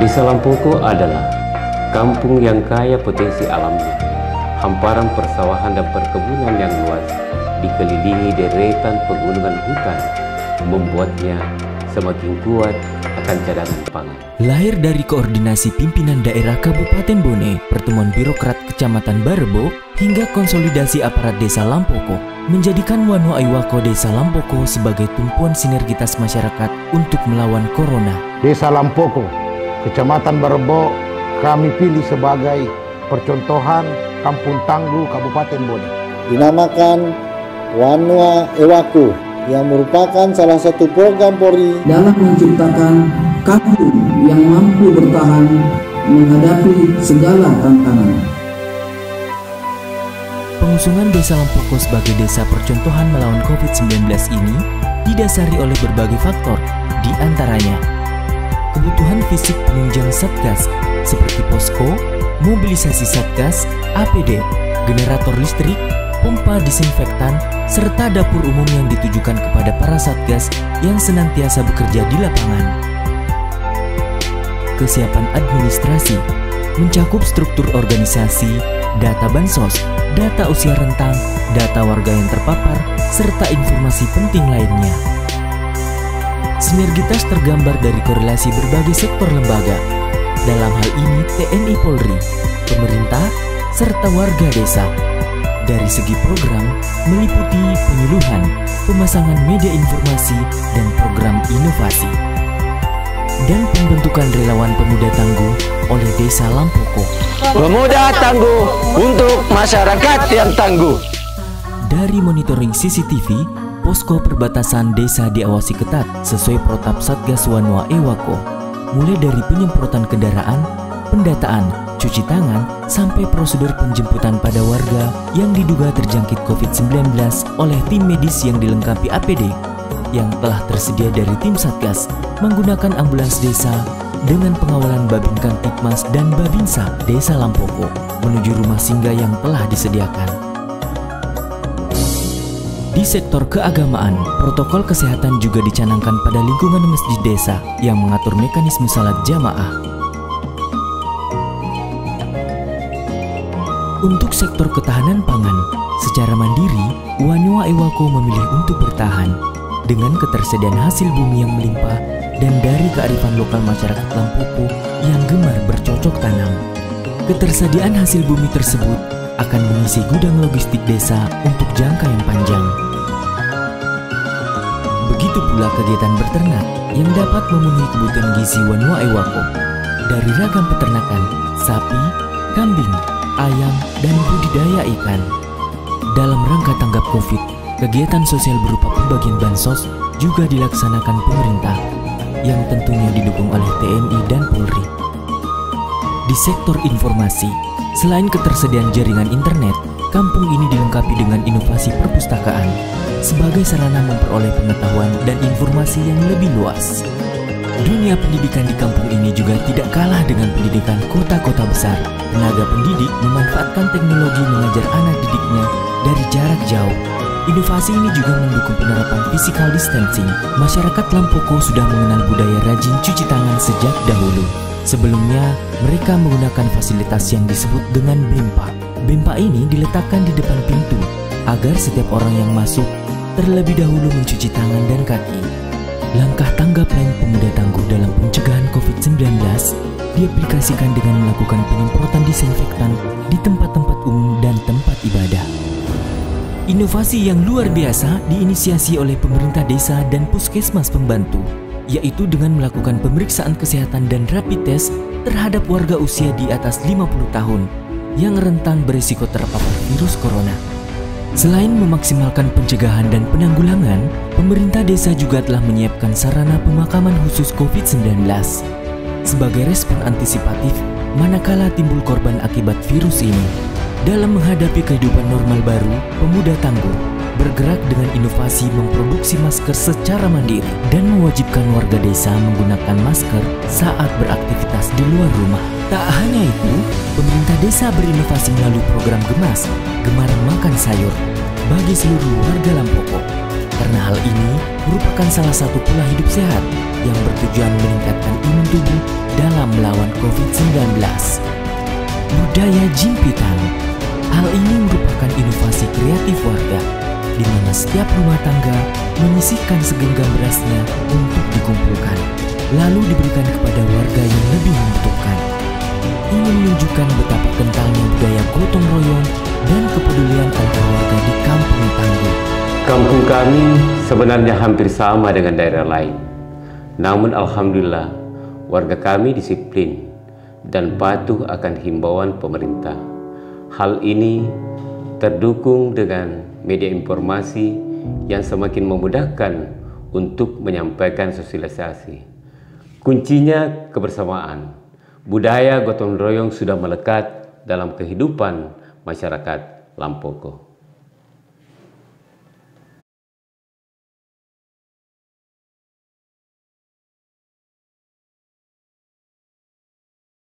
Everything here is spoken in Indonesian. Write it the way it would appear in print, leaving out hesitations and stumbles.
Desa Lampoko adalah kampung yang kaya potensi alamnya. Hamparan persawahan dan perkebunan yang luas dikelilingi deretan pegunungan hutan membuatnya semakin kuat akan cadangan pangan. Lahir dari koordinasi pimpinan daerah Kabupaten Bone, pertemuan birokrat Kecamatan Barebo, hingga konsolidasi aparat Desa Lampoko, menjadikan Wanua Iwako Desa Lampoko sebagai tumpuan sinergitas masyarakat untuk melawan corona. Desa Lampoko, Kecamatan Barebo, kami pilih sebagai percontohan Kampung Tangguh Kabupaten Bone. Dinamakan Wanua Iwako yang merupakan salah satu program Polri dalam menciptakan kampung yang mampu bertahan menghadapi segala tantangan. Pengusungan Desa Lampoko sebagai desa percontohan melawan COVID-19 ini didasari oleh berbagai faktor, di antaranya kebutuhan fisik penunjang Satgas seperti posko, mobilisasi Satgas, APD, generator listrik, pompa disinfektan, serta dapur umum yang ditujukan kepada para Satgas yang senantiasa bekerja di lapangan. Kesiapan administrasi mencakup struktur organisasi, data bansos, data usia rentang, data warga yang terpapar, serta informasi penting lainnya. Sinergitas tergambar dari korelasi berbagai sektor lembaga. Dalam hal ini TNI Polri, pemerintah, serta warga desa. Dari segi program, meliputi penyuluhan, pemasangan media informasi, dan program inovasi. Dan pembentukan relawan pemuda tangguh oleh Desa Lampoko. Pemuda tangguh untuk masyarakat yang tangguh. Dari monitoring CCTV, posko perbatasan desa diawasi ketat sesuai protap Satgas Wanua Iwako. Mulai dari penyemprotan kendaraan, pendataan, cuci tangan, sampai prosedur penjemputan pada warga yang diduga terjangkit COVID-19 oleh tim medis yang dilengkapi APD yang telah tersedia dari tim Satgas menggunakan ambulans desa dengan pengawalan Babin Kamtipmas dan Babinsa Desa Lampoko menuju rumah singgah yang telah disediakan. Di sektor keagamaan, protokol kesehatan juga dicanangkan pada lingkungan masjid desa yang mengatur mekanisme salat jamaah. Untuk sektor ketahanan pangan, secara mandiri, Wanua Iwako memilih untuk bertahan dengan ketersediaan hasil bumi yang melimpah dan dari kearifan lokal masyarakat Lampoko yang gemar bercocok tanam. Ketersediaan hasil bumi tersebut akan mengisi gudang logistik desa untuk jangka yang panjang. Begitu pula kegiatan beternak yang dapat memenuhi kebutuhan gizi Wanua Iwako dari ragam peternakan, sapi, kambing, ayam, dan budidaya ikan. Dalam rangka tanggap COVID, kegiatan sosial berupa pembagian bansos juga dilaksanakan pemerintah yang tentunya didukung oleh TNI dan Polri. Di sektor informasi, selain ketersediaan jaringan internet, kampung ini dilengkapi dengan inovasi perpustakaan sebagai sarana memperoleh pengetahuan dan informasi yang lebih luas. Dunia pendidikan di kampung ini juga tidak kalah dengan pendidikan kota-kota besar. Tenaga pendidik memanfaatkan teknologi mengajar anak didiknya dari jarak jauh. Inovasi ini juga mendukung penerapan physical distancing. Masyarakat Lampoko sudah mengenal budaya rajin cuci tangan sejak dahulu. Sebelumnya, mereka menggunakan fasilitas yang disebut dengan Bempa. Bempa ini diletakkan di depan pintu agar setiap orang yang masuk terlebih dahulu mencuci tangan dan kaki. Langkah tanggap lain pemuda tangguh dalam pencegahan COVID-19 diaplikasikan dengan melakukan penyemprotan disinfektan di tempat-tempat umum dan tempat ibadah. Inovasi yang luar biasa diinisiasi oleh pemerintah desa dan puskesmas pembantu, yaitu dengan melakukan pemeriksaan kesehatan dan rapid test terhadap warga usia di atas 50 tahun yang rentan berisiko terpapar virus corona. Selain memaksimalkan pencegahan dan penanggulangan, pemerintah desa juga telah menyiapkan sarana pemakaman khusus COVID-19 sebagai respon antisipatif manakala timbul korban akibat virus ini. Dalam menghadapi kehidupan normal baru, pemuda tangguh bergerak dengan inovasi memproduksi masker secara mandiri dan mewajibkan warga desa menggunakan masker saat beraktivitas di luar rumah. Tak hanya itu, pemerintah desa berinovasi melalui program Gemas, Gemar Makan Sayur, bagi seluruh warga Lampoko. Karena hal ini merupakan salah satu pola hidup sehat yang bertujuan meningkatkan imun tubuh dalam melawan COVID-19. Budaya jimpitan. Hal ini merupakan inovasi kreatif warga, di mana setiap rumah tangga menyisihkan segenggam berasnya untuk dikumpulkan, lalu diberikan kepada warga yang lebih membutuhkan. Ini menunjukkan betapa kentalnya budaya gotong royong dan kepedulian antar warga di Kampung Tangguh. Kampung kami sebenarnya hampir sama dengan daerah lain. Namun alhamdulillah, warga kami disiplin dan patuh akan himbauan pemerintah. Hal ini terdukung dengan media informasi yang semakin memudahkan untuk menyampaikan sosialisasi. Kuncinya kebersamaan. Budaya gotong royong sudah melekat dalam kehidupan masyarakat Lampoko.